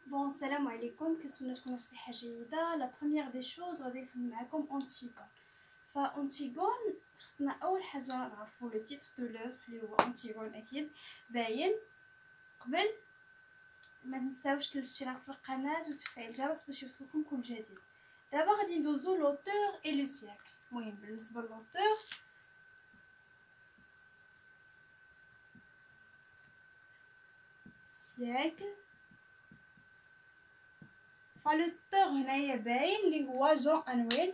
Bon, salam alaikum, كنتمنى تكونوا في صحة جيدة. لا بروميير دي شوز غادي نخدم معكم اونتيغون. فاونتيغون خصنا اول حاجه نعرفوا لو تيتر دو لوفر اللي هو انتيغون اكيد باين. قبل ما تنساوش الاشتراك في القناه وتفعيل الجرس باش يوصلكم كل جديد. دابا غادي ندوزو لوتور اي لو سياكل. المهم بالنسبه لوتور سياكل، فالوتور هنايا باين اللي هو جون انويل.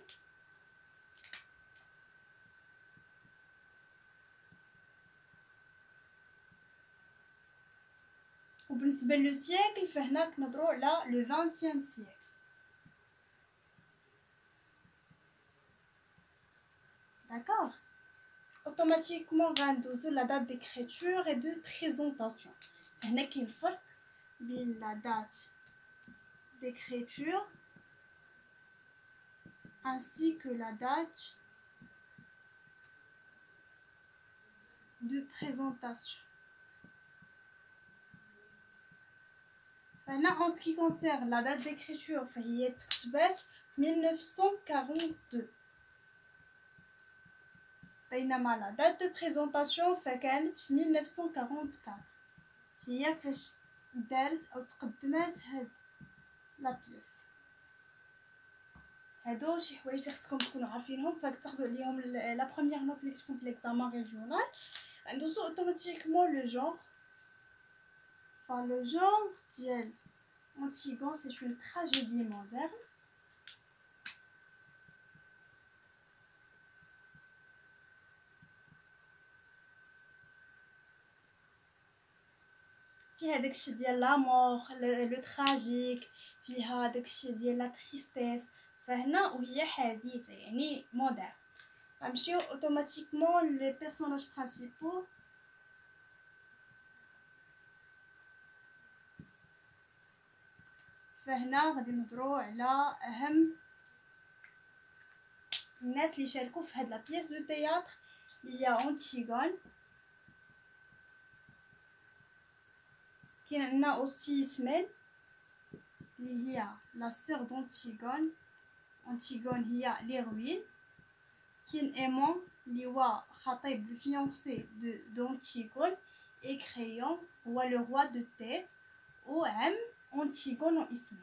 وبالنسبه لو سياكل فهنا كنهضروا على لو 20 سياكل. D'accord. Automatiquement غندوزو la date d'écriture et de présentation. هنا كاين الفرق بين la date d'écriture ainsi que la date de présentation. هنا en ce qui concerne la date d'écriture فهي تكتبات 1942. بينما la date de présentation فكانت في 1944. هي فاش دارت او تقدمات هاد لا بيس. هادو شي حوايج اللي خصكم تكونوا عارفينهم فتاخذوا عليهم لا بروميير نوت اللي تكون في ليكزامان ريجيونال. ندوزو اوتوماتيكمون لو جونغ. Le genre ديال Antigone c'est une tragédie moderne. فيها داكشي ديال لامور لو تراجيك، فيها داكشي ديال لا تريستيس. فهنا وهي حديثه يعني مودرن. غنمشيو اوتوماتيكمون لي بيرسوناج برينسيپو. فهنا غادي نهضروا على اهم الناس اللي شاركوا في هاد لا بيس دو تياتر اللي هي اونتيغون. كاين عندنا اوسي سميل اللي هي لا سور دونتيغون. انتيغون هي ليروين. كاين ايمون اللي هو خطيب الفيونسي دونتيغون. اي كريون هو لو روا دو تيب وعم انتيغون واسمه.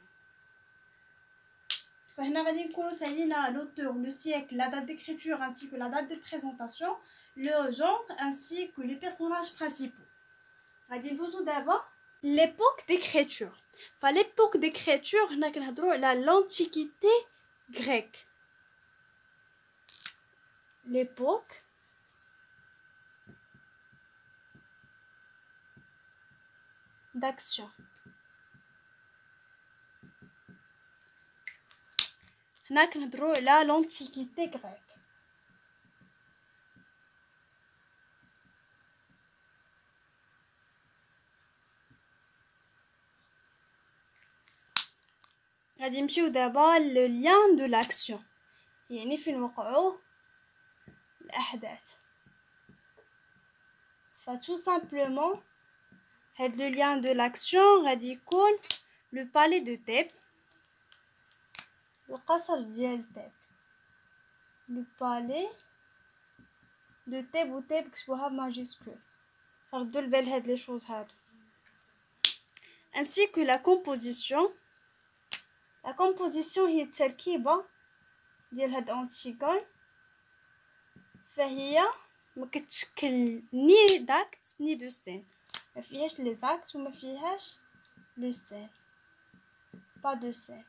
فهنا غادي نكونوا سالينا l'auteur, le siècle, la date d'écriture ainsi que la date de présentation, le genre ainsi que les personnages principaux. غادي ندوزو دابا l'époque d'écriture. l'époque d'écriture هنا كنهضروا على l'antiquité grecque. l'époque d'action. هنا كنهضروا على l'antiquité grecque. غادي نمشيو دابا لو لين دو لاكسيون، يعني فين وقعوا الاحداث. tout simplement هاد لو لين دو لاكسيون غادي يكون لو بالي دو تيب، القصر ديال تيب. لو بالي دو تيب و تيب كتبوها ماجيسكول، ردوا البال هاد لي شوز هادو. ainsi que la composition. La composition هي التركيبة ديال هاد انتيغون. فهي ما كتشكل ني داكت ني دو سين، ما فيهاش لي زاكت وما فيهاش لو سين، با دو سين.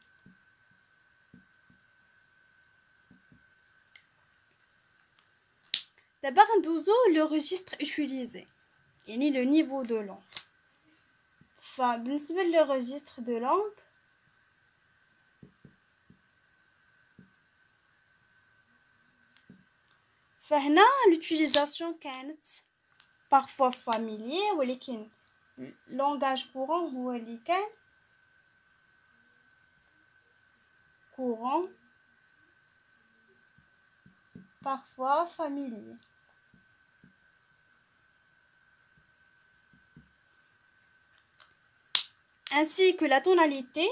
دابا غندوزو لو ريجستر utilisé يعني لو نيفو دو لونغ. فبالنسبه لو ريجستر دو لونغ فهنا l'utilisation كانت parfois familier ولكن langage courant هو اللي كان courant parfois familier. ainsi que la tonalité.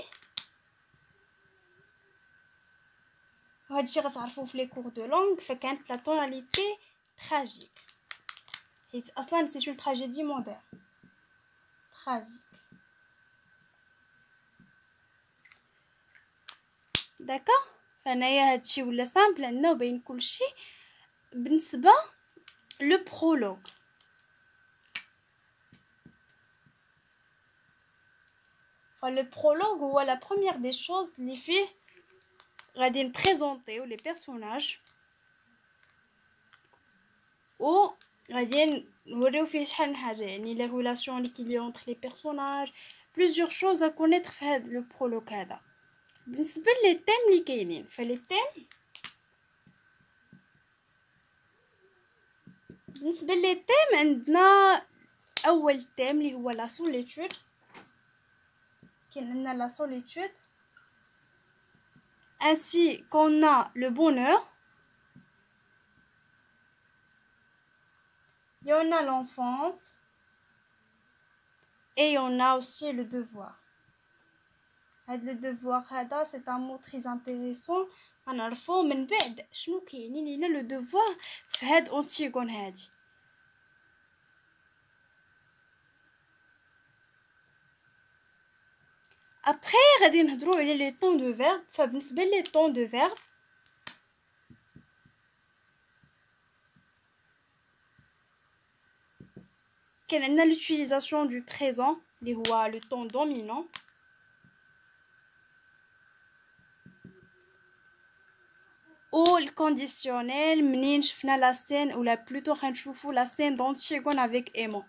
وهادشي غتعرفوه في لي كور دو لونغ. فكانت لا tonalité tragique حيت اصلا سي une tragédie moderne tragique. داكا فهنايا هادشي ولا سامبل عندنا وباين كلشي. بالنسبه لو برولوغ le prologue ou la première des choses les filles غادي نبريزونطيو les personnages و غادي نوريو فيه شحال من حاجه يعني les relations qu'il y a entre les personnages plusieurs choses à connaître في هذا le prologue هذا. بالنسبه لي تيم اللي كاينين فلي تيم بالنسبه لي تيم عندنا اول تيم اللي هو لا solitude. كاين عندنا لا solitude ainsi qu'on a le bonheur, il y en a l'enfance et il y en a aussi le devoir. Le devoir c'est un mot très intéressant. غنعرفو من بعد شنو كاينين لينا لو devoir في هاد أنتيغون هادي. après غادي نهضروا على لي طون دو فيرب. فبالنسبه لي طون دو فيرب كاين عندنا l'utilisation du présent اللي هو le ton dominant ou le conditionnel منين شفنا لا سين ولا بلوتو غنشوفوا لا سين d'Antigone avec aimant.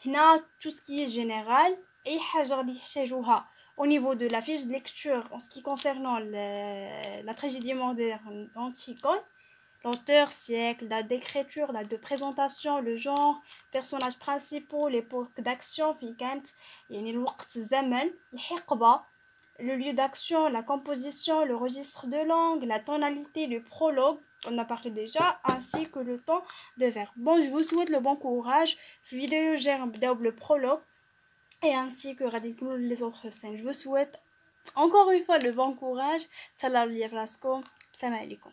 هنا tout ce qui est général اي حاجه غادي يحتاجوها au niveau de la fiche de lecture en ce qui concernant la tragédie moderne d'Antigone, l'auteur, siècle, date d'écriture, date de présentation, le genre, personnages principaux, l'époque d'action, يعني الوقت الزمن الحقبة, le lieu d'action, la composition, le registre de langue, la tonalité, le prologue, on a parlé déjà, ainsi que le temps de verbe. Bon, je vous souhaite le bon courage. Vidéo j'ai le prologue et ainsi que les autres scènes. Je vous souhaite encore une fois le bon courage. Salam alaikum.